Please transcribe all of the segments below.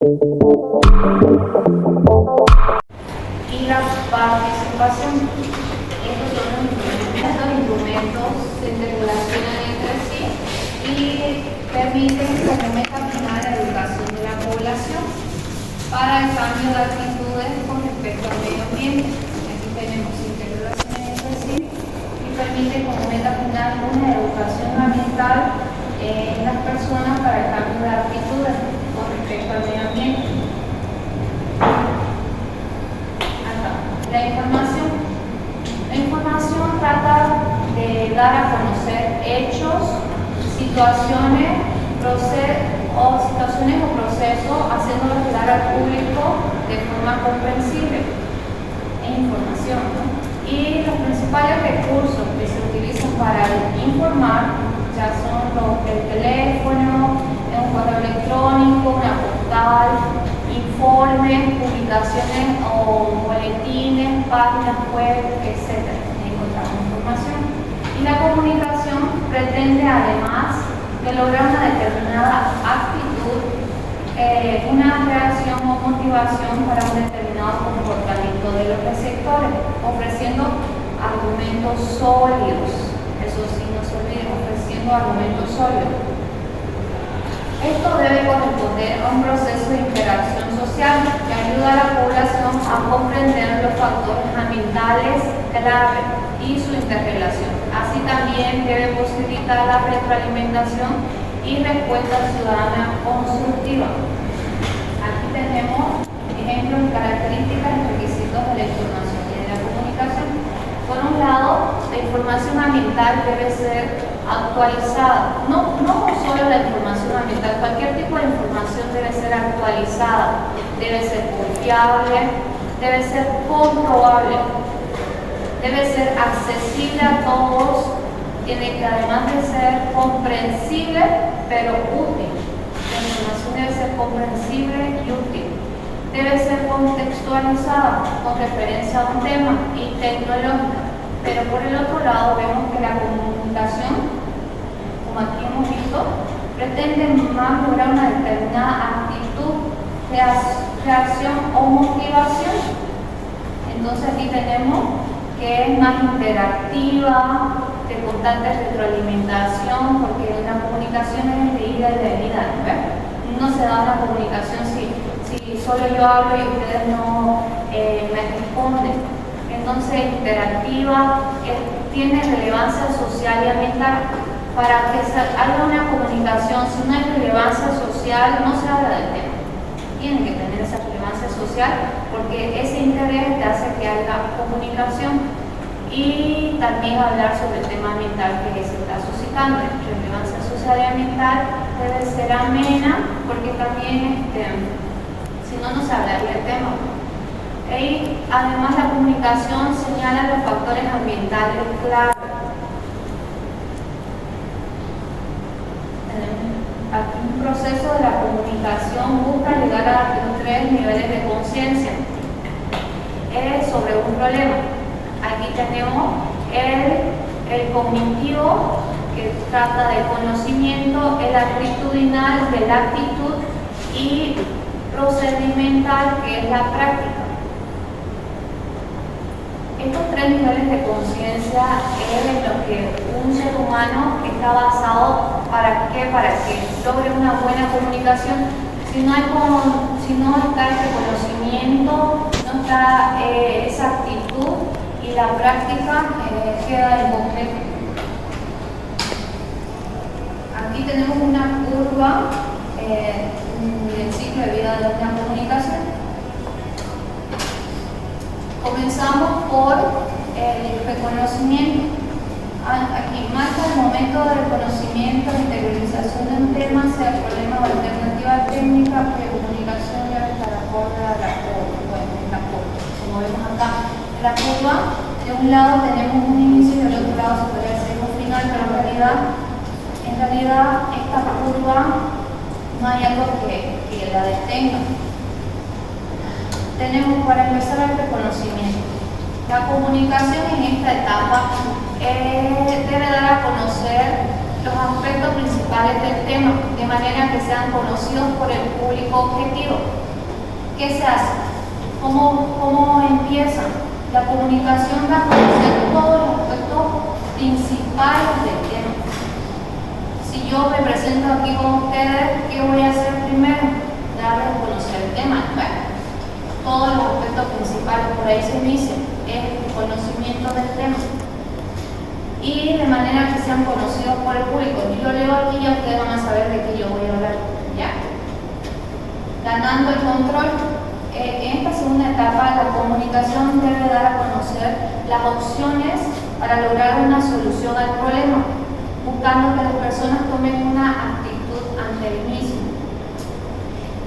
Y la participación. Estos son los instrumentos se interrelacionan entre sí y permiten como meta final la educación de la población para el cambio de actitudes con respecto al medio ambiente. Aquí tenemos interrelaciones entre sí y permite como meta final una educación ambiental en las personas para el cambio de actitudes con respecto al medio ambiente. Acá, la información. La información trata de dar a conocer hechos, situaciones o procesos, haciéndolos llegar al público de forma comprensible. Es información, ¿no? Y los principales recursos que se utilizan para informar ya son el teléfono, un correo electrónico, una postal, informes, publicaciones o boletines, páginas web, etc. Encontramos información. Y la comunicación pretende además de lograr una determinada actitud, una reacción o motivación para un determinado comportamiento de los receptores, ofreciendo argumentos sólidos. Eso sí, no se olviden, ofreciendo argumentos sólidos. Esto debe corresponder a un proceso de interacción social que ayuda a la población a comprender los factores ambientales clave y su interrelación. Así también debe posibilitar la retroalimentación y respuesta ciudadana constructiva. Aquí tenemos ejemplos de características y requisitos de la información y de la comunicación. Por un lado, la información ambiental debe ser actualizada. No solo la información ambiental, cualquier tipo de información debe ser actualizada, debe ser confiable, debe ser comprobable, debe ser accesible a todos, tiene que además de ser comprensible, pero útil. La información debe ser comprensible y útil. Debe ser contextualizada con referencia a un tema y tecnológica. Pero por el otro lado vemos que la comunicación, como aquí hemos visto, pretende más lograr una determinada actitud, reacción o motivación. Entonces aquí tenemos que es más interactiva, de constante retroalimentación, porque una comunicación es de ida y de venida, ¿no? No se da una comunicación si solo yo hablo y ustedes no me responden. Entonces, interactiva, tiene relevancia social y ambiental. Para que haya una comunicación, si no hay relevancia social, no se habla del tema. Tiene que tener esa relevancia social porque ese interés te hace que haya comunicación. Y también hablar sobre el tema ambiental que se está suscitando. Relevancia social y ambiental debe ser amena porque también, si no, no se hablaría del tema. Y además la comunicación señala los factores ambientales clave. Aquí un proceso de la comunicación busca llegar a los 3 niveles de conciencia sobre un problema. Aquí tenemos el cognitivo, que trata del conocimiento, el actitudinal, de la actitud, y procedimental, que es la práctica. Estos 3 niveles de conciencia es en lo que un ser humano está basado para que logre una buena comunicación. Si no está ese conocimiento, no está esa actitud, y la práctica queda incompleta. Aquí tenemos una curva del ciclo de vida de una comunicación. Comenzamos por el reconocimiento. Aquí marca el momento del conocimiento, la interiorización de un tema, sea problema o alternativa técnica, precomunicación debe estar acorde a la curva. Como vemos acá, la curva, de un lado tenemos un inicio y del otro lado se podría decir un final, pero en realidad esta curva no hay algo que la detenga. Tenemos para empezar el reconocimiento. La comunicación en esta etapa debe dar a conocer los aspectos principales del tema, de manera que sean conocidos por el público objetivo. ¿Qué se hace? ¿Cómo empieza? La comunicación da a conocer todos los aspectos principales del tema. Si yo me presento aquí con ustedes, ¿qué voy a hacer primero? Darles a conocer el tema. Bueno, todos los aspectos principales, por ahí se dice, es el conocimiento del tema. Y de manera que sean conocidos por el público. Yo leo aquí y ya ustedes van a saber de qué yo voy a hablar. ¿Ya? Ganando el control. En esta segunda etapa, la comunicación debe dar a conocer las opciones para lograr una solución al problema, buscando que las personas tomen una actitud ante el mismo.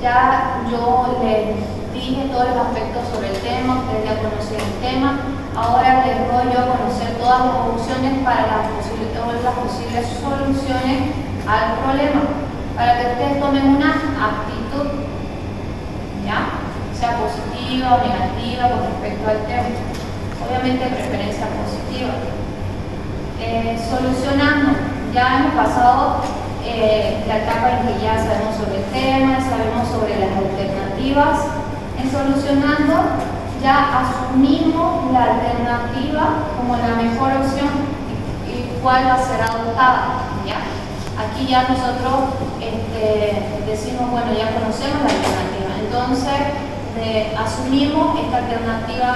Ya yo les dije todos los aspectos sobre el tema, ustedes ya conocen el tema. Ahora les doy yo a conocer todas las opciones para las posibles soluciones al problema, para que ustedes tomen una actitud, ¿ya? Sea positiva o negativa con respecto al tema. Obviamente preferencia positiva. Solucionando. Ya hemos pasado la etapa en que ya sabemos sobre el tema, sabemos sobre las alternativas. En solucionando ya asumimos la alternativa como la mejor opción y cuál va a ser adoptada. ¿Ya? Aquí ya nosotros decimos, bueno, ya conocemos la alternativa. Entonces, asumimos esta alternativa,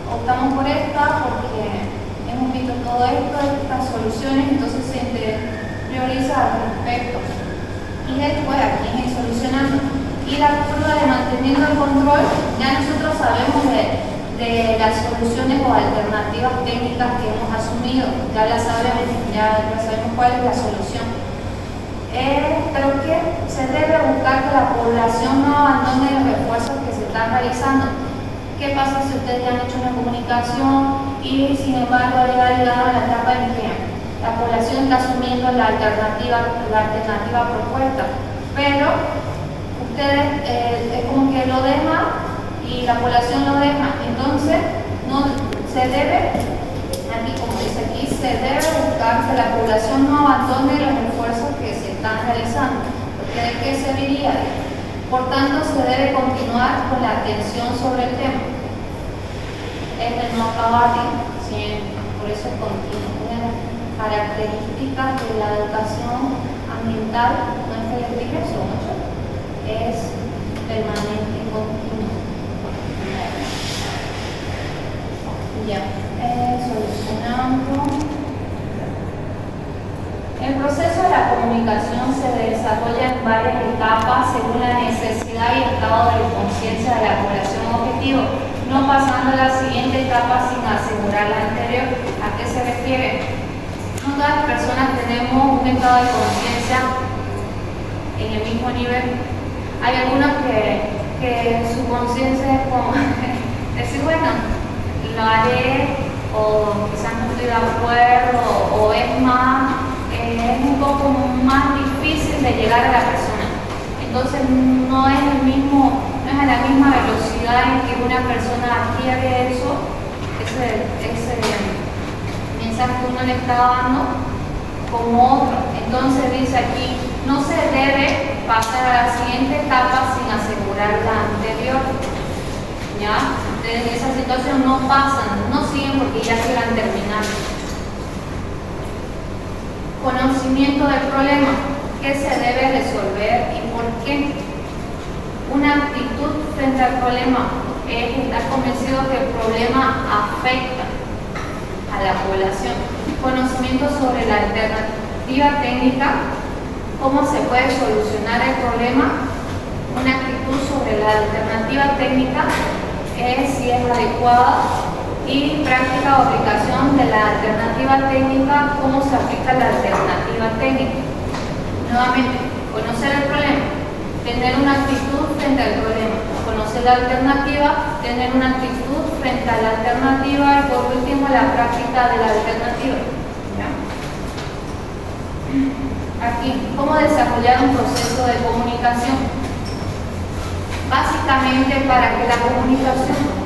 optamos por esta porque hemos visto todo esto, estas soluciones, entonces se prioriza al respecto. Y después aquí en el solucionando. Y la curva de manteniendo el control, ya nosotros sabemos de las soluciones o alternativas técnicas que hemos asumido, ya sabemos cuál es la solución. Pero que se debe buscar que la población no abandone los esfuerzos que se están realizando. ¿Qué pasa si ustedes ya han hecho una comunicación y sin embargo ha llegado a la etapa en que la población está asumiendo la alternativa propuesta, pero ustedes es como que lo dejan y la población lo deja? Entonces no se debe, aquí como dice aquí, se debe buscar que la población no abandone los esfuerzos que se están realizando, porque ¿de qué serviría? Por tanto, se debe continuar con la atención sobre el tema. Es de no acabar, ¿sí? Por eso es continuo. Una de las características de la educación ambiental, no es que les dije eso mucho, es permanente y continuo. Ya, solucionando. El proceso de la comunicación se desarrolla en varias etapas según la necesidad y estado de conciencia de la población objetivo, no pasando a la siguiente etapa sin asegurar la anterior. ¿A qué se refiere? No todas las personas tenemos un estado de conciencia en el mismo nivel. Hay algunos que su conciencia es como decir, bueno, lo haré, o quizás no estoy de acuerdo, o es un poco más difícil de llegar a la persona. Entonces no es a la misma velocidad en que una persona adquiere ese mensaje que uno le está dando como otro. Entonces dice aquí, no se debe pasar a la siguiente etapa sin asegurar la anterior. ¿Ya? Entonces esa situación no pasan, no siguen porque ya quieran terminar. Conocimiento del problema, qué se debe resolver y por qué. Una actitud frente al problema es estar convencido que el problema afecta a la población. Conocimiento sobre la alternativa técnica, cómo se puede solucionar el problema. Una actitud sobre la alternativa técnica es si es adecuada, y práctica o aplicación de la alternativa técnica, cómo se aplica la alternativa técnica. Nuevamente, conocer el problema, tener una actitud frente al problema, conocer la alternativa, tener una actitud frente a la alternativa y por último la práctica de la alternativa. ¿Ya? Aquí, cómo desarrollar un proceso de comunicación. Básicamente para que la comunicación,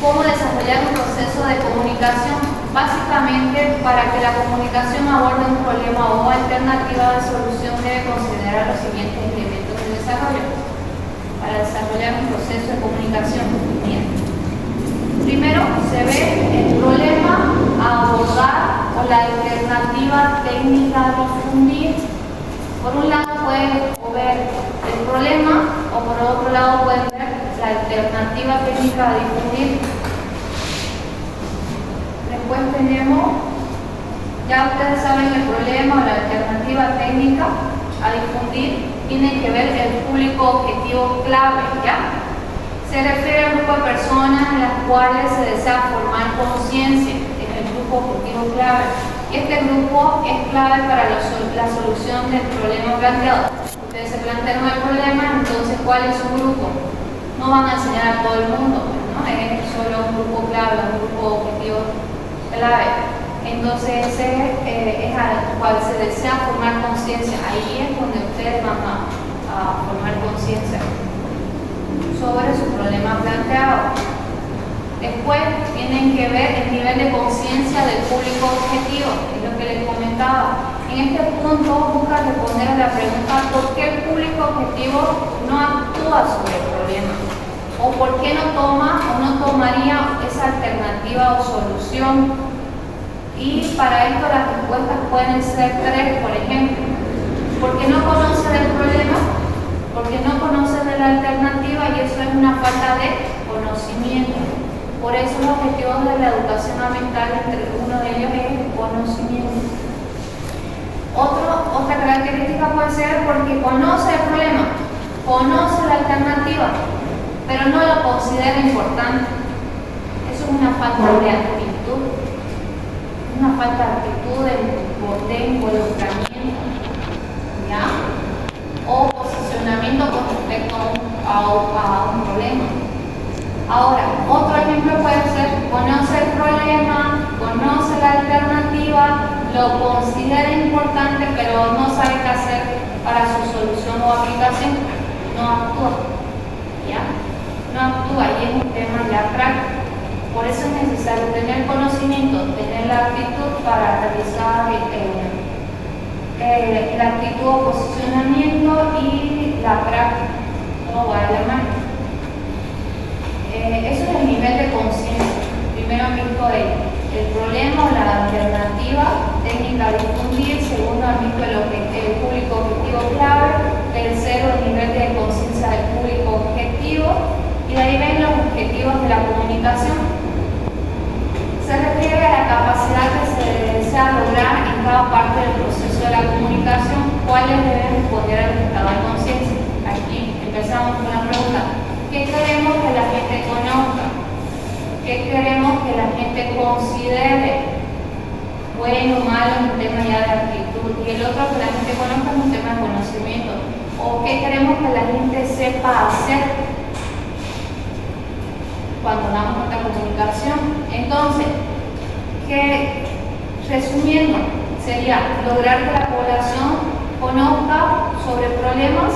¿cómo desarrollar un proceso de comunicación? Básicamente, para que la comunicación aborde un problema o alternativa de solución debe considerar los siguientes elementos de desarrollo para desarrollar un proceso de comunicación. Bien. Primero, se ve el problema a abordar o la alternativa técnica a difundir. Por un lado pueden ver el problema o por otro lado pueden ver la alternativa técnica a difundir. Después tenemos, ya ustedes saben el problema o la alternativa técnica a difundir, tiene que ver el público objetivo clave, ¿ya? Se refiere al grupo de personas en las cuales se desea formar conciencia, es el grupo objetivo clave. Y este grupo es clave para la solución del problema planteado. Ustedes se plantean el problema, entonces ¿cuál es su grupo? No van a enseñar a todo el mundo, ¿no? Es solo un grupo clave, un grupo objetivo clave. Entonces ese es al cual se desea formar conciencia. Ahí es donde ustedes van a formar conciencia sobre su problema planteado. Después tienen que ver el nivel de conciencia del público objetivo, es lo que les comentaba. En este punto busca responder a la pregunta ¿por qué el público objetivo no actúa sobre el problema? ¿O por qué no toma o no tomaría esa alternativa o solución? Y para esto las respuestas pueden ser tres, por ejemplo. Porque no conocen el problema, porque no conocen de la alternativa y eso es una falta de conocimiento. Por eso los objetivos de la educación ambiental, entre uno de ellos es el conocimiento. Otra característica puede ser porque conoce el problema, conoce la alternativa, pero no lo considera importante. Eso es una falta de actitud, una falta de actitud de involucramiento, ¿ya? O posicionamiento con respecto a un problema. Ahora, otro ejemplo puede ser, conoce el problema, conoce la alternativa, lo considera importante, pero no sabe qué hacer para su solución o aplicación. No actúa, ¿ya? No actúa y es un tema ya práctico. Por eso es necesario tener conocimiento, tener la actitud para realizar la actitud o posicionamiento y la práctica. Todo va de la mano. Eso es el nivel de conciencia. Primero han visto el problema o la alternativa técnica a difundir. Segundo han visto el público objetivo clave. Tercero, el nivel de conciencia del público objetivo. Y de ahí ven los objetivos de la comunicación. Se refiere a la capacidad que se desea lograr en cada parte del proceso de la comunicación. ¿Cuáles deben responder al estado de conciencia? Aquí empezamos con la pregunta. ¿Qué queremos que la gente conozca? ¿Qué queremos que la gente considere? Bueno, malo, es un tema ya de actitud. Y el otro que la gente conozca es un tema de conocimiento. ¿O qué queremos que la gente sepa hacer cuando damos esta comunicación? Entonces, resumiendo, sería lograr que la población conozca sobre problemas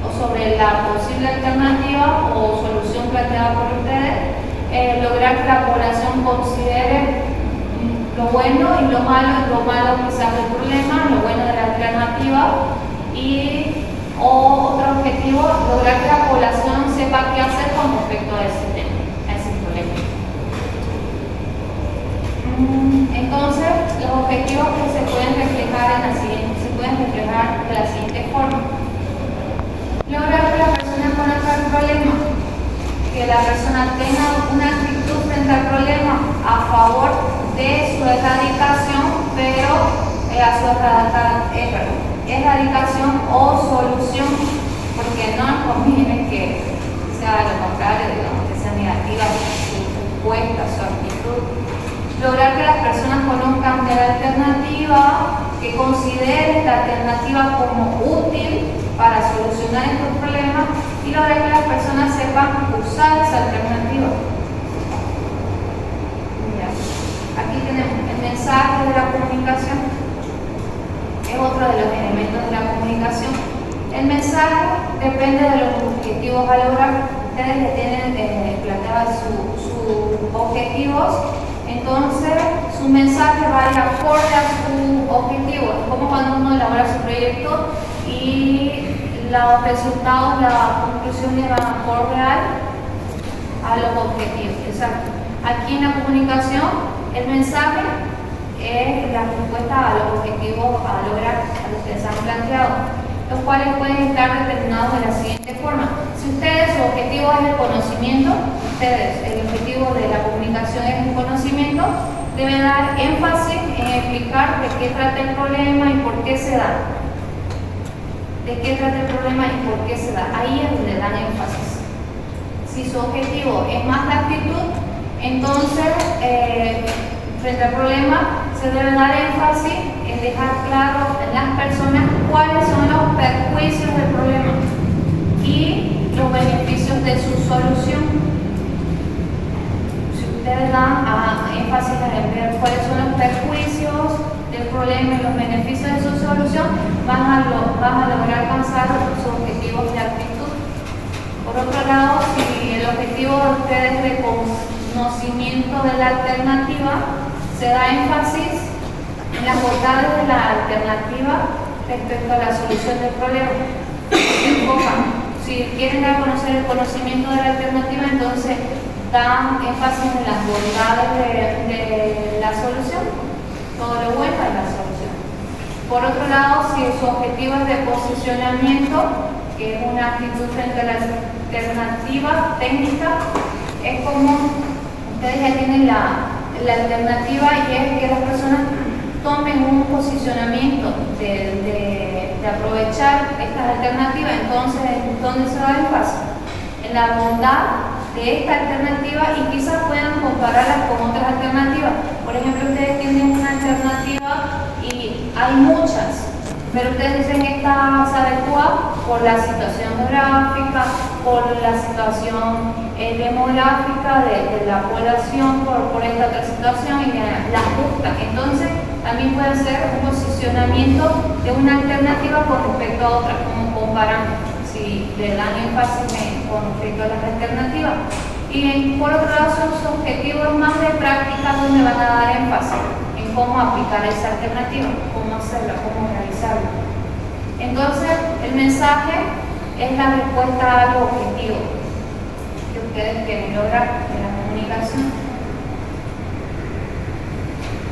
o sobre la posible alternativa o solución planteada por ustedes, lograr que la población considere lo bueno y lo malo quizás del problema, lo bueno de la alternativa y otro objetivo, lograr que la población sepa qué hacer con respecto a ese tema, a ese problema. Entonces, los objetivos que se pueden reflejar de la siguiente forma. Lograr que la persona conozca el problema, que la persona tenga una actitud frente al problema a favor de su erradicación, pero a su erradicación o solución, porque no nos conviene que sea lo contrario, digamos, que sea negativa su respuesta, su actitud. Lograr que las personas conozcan de la alternativa, que consideren la alternativa como útil para solucionar estos problemas y lograr que las personas sepan usar esa alternativa. Mira, aquí tenemos el mensaje de la comunicación, es otro de los elementos de la comunicación. El mensaje depende de los objetivos a lograr. Ustedes le tienen planteados sus objetivos Entonces, su mensaje va a ir acorde a su objetivo. Es como cuando uno elabora su proyecto y los resultados, la conclusión le van acorde a los objetivos. Exacto. Aquí en la comunicación, el mensaje es la respuesta a los objetivos a lograr, a los que se han planteado, los cuales pueden estar determinados de la siguiente forma. Si ustedes, su objetivo es el conocimiento, el objetivo de la comunicación es el conocimiento, deben dar énfasis en explicar de qué trata el problema y por qué se da. De qué trata el problema y por qué se da. Ahí es donde dan énfasis. Si su objetivo es más la actitud, entonces, frente al problema, se debe dar énfasis en dejar claro en las personas cuáles son los perjuicios del problema y los beneficios de su solución. Si ustedes dan énfasis en ver cuáles son los perjuicios del problema y los beneficios de su solución, van a lograr alcanzar sus objetivos de actitud. Por otro lado, si el objetivo de ustedes es de conocimiento de la alternativa, se da énfasis en las bondades de la alternativa respecto a la solución del problema. Se enfocan. Si quieren dar a conocer el conocimiento de la alternativa, entonces dan énfasis en las bondades de la solución, todo lo bueno de la solución. Por otro lado, si su objetivo es de posicionamiento, que es una actitud frente a la alternativa técnica, es como ustedes ya tienen la alternativa y es que las personas tomen un posicionamiento de aprovechar estas alternativas. Entonces, ¿dónde se da énfasis? En la bondad de esta alternativa y quizás puedan compararlas con otras alternativas. Por ejemplo, ustedes tienen una alternativa y hay muchas, pero ustedes dicen que esta se adecua por la situación geográfica, por la situación demográfica de la población, por esta otra situación y la justa. Entonces, también puede ser un posicionamiento de una alternativa con respecto a otra, como comparando, si le dan énfasis con respecto a las alternativas. Y por otro lado, sus objetivos más de práctica, donde van a dar énfasis en cómo aplicar esa alternativa, cómo hacerlo, cómo realizarlo. Entonces, el mensaje es la respuesta al objetivo que ustedes quieren lograr en la comunicación.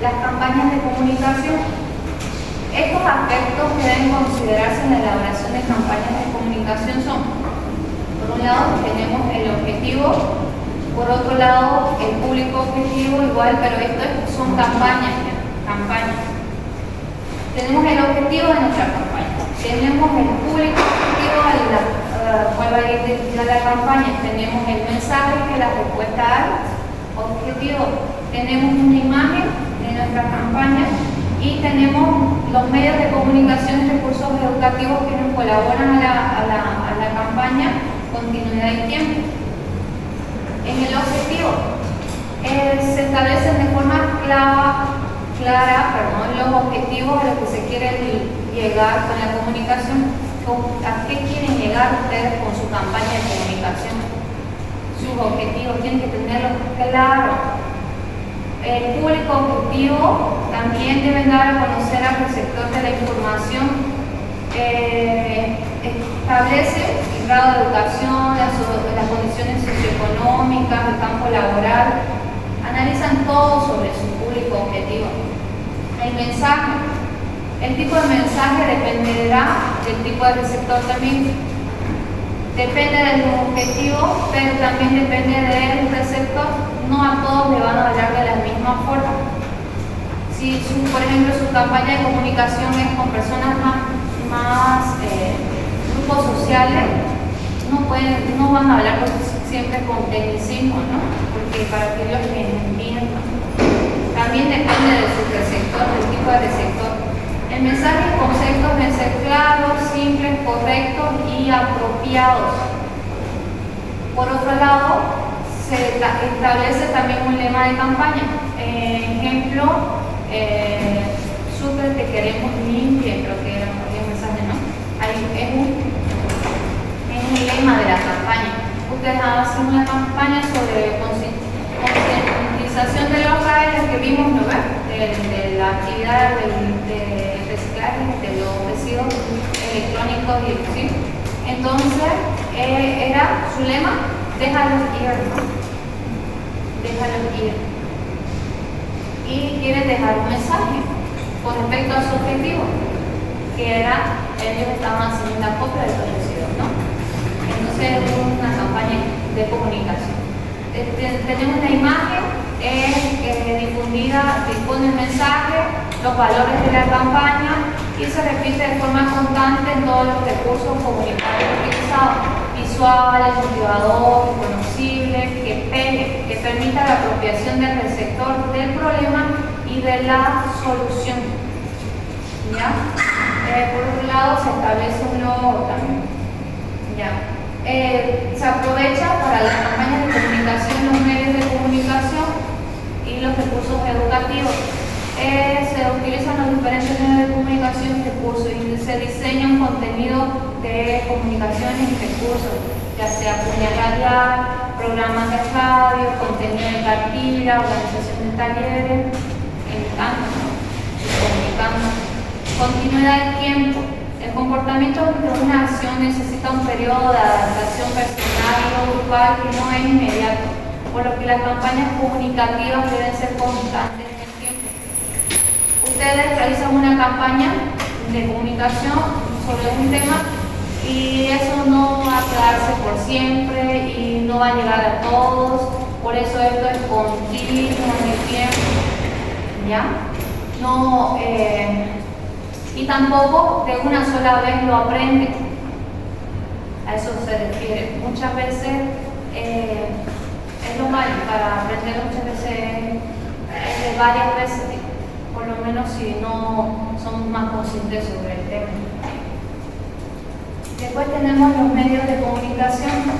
Las campañas de comunicación. Estos aspectos que deben considerarse en la elaboración de campañas de comunicación son, por un lado, tenemos el objetivo, por otro lado, el público objetivo, igual, pero esto son campañas. Tenemos el objetivo de nuestra campaña, tenemos el público objetivo de la campaña, tenemos el mensaje que es la respuesta al objetivo, tenemos una imagen de nuestra campaña y tenemos los medios de comunicación y recursos educativos que nos colaboran a la campaña Continuidad y Tiempo. En el objetivo se establecen de forma clara los objetivos a los que se quiere llegar con la comunicación. ¿A qué quieren llegar ustedes con su campaña de comunicación? Sus objetivos tienen que tenerlos claros. El público objetivo también debe dar a conocer al receptor de la información. Establece el grado de educación, las condiciones socioeconómicas, el campo laboral. Analizan todo sobre su público objetivo. El mensaje. El tipo de mensaje dependerá del tipo de receptor también. Depende del objetivo, pero también depende del receptor. No a todos le van a hablar de la misma forma. Si, por ejemplo, su campaña de comunicación es con personas más grupos sociales, no van a hablar siempre con tecnicismo, ¿no? Porque para que ellos entiendan. También depende de su receptor, del tipo de receptor. El mensaje y conceptos deben ser claros, simples, correctos y apropiados. Por otro lado, se establece también un lema de campaña. Ejemplo, súper te queremos limpia, creo que era el mensaje, ¿no? Ahí es un lema de la campaña. Ustedes hacen una campaña sobre concientización de los padres de la actividad de reciclaje de los residuos electrónicos y ¿sí? Entonces, era su lema, déjalos ir, ¿no? Déjalos ir. Y quiere dejar un mensaje con respecto a su objetivo, que era, ellos estaban haciendo una copia de los residuos, ¿no? Entonces, es una campaña de comunicación. Tenemos una imagen difundida, dispone el mensaje, los valores de la campaña y se repite de forma constante en todos los recursos comunitarios utilizados, visuales, motivadores, reconocibles, que pegue, que permita la apropiación del receptor del problema y de la solución. ¿Ya? Por otro lado, se establece un logo también. ¿Ya? Se aprovecha para las campañas de comunicación, los medios de comunicación y los recursos educativos. Se utilizan los diferentes medios de comunicación y recursos y se diseña un contenido de comunicación y recursos, ya sea cuña radial, programas de radio, contenido de cartilla, organización de talleres, comunicando. Continuidad del tiempo. El comportamiento de una acción necesita un periodo de adaptación personal y grupal que no es inmediato, por lo que las campañas comunicativas deben ser constantes en el tiempo. Ustedes realizan una campaña de comunicación sobre un tema y eso no va a quedarse por siempre y no va a llegar a todos, por eso esto es continuo en el tiempo, ¿ya? No, y tampoco de una sola vez lo aprende. A eso se refiere. Muchas veces es lo malo para aprender, muchas veces es de varias veces, por lo menos si no somos más conscientes sobre el tema. Después tenemos los medios de comunicación.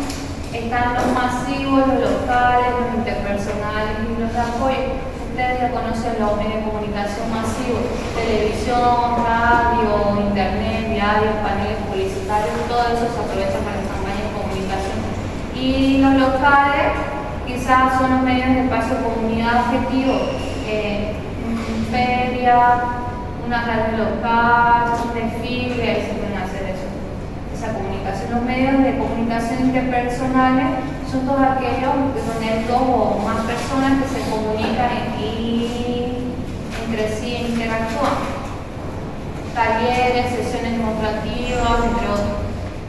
Están los masivos, los locales, los interpersonales y los de apoyo. Ustedes ya conocen los medios de comunicación masivos, televisión, radio, internet, diarios, paneles publicitarios, todo eso se aprovecha para las campañas de comunicación. Y los locales quizás son los medios de espacio de comunidad objetivo, feria, una radio local, un desfile, ahí se pueden hacer eso, esa comunicación. Los medios de comunicación interpersonales son todos aquellos donde hay dos o más personas que se comunican y entre sí interactúan. Talleres, sesiones demostrativas, entre otros.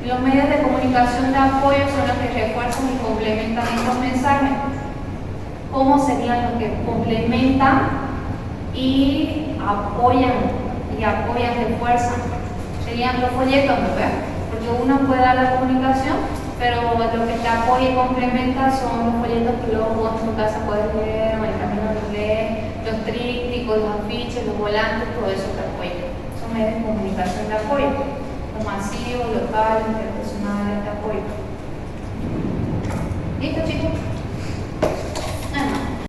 Los medios de comunicación de apoyo son los que refuerzan y complementan estos mensajes. ¿Cómo serían los que complementan y apoyan, refuerzan? Serían los folletos, ¿no ves? Porque uno puede dar la comunicación, pero lo que te apoya y complementa son los folletos que luego vos en tu casa puedes leer, o en el camino los lees, los trípticos, los afiches, los volantes, todo eso te apoya. Son medios de comunicación de apoyo, los masivos, locales, interpersonales,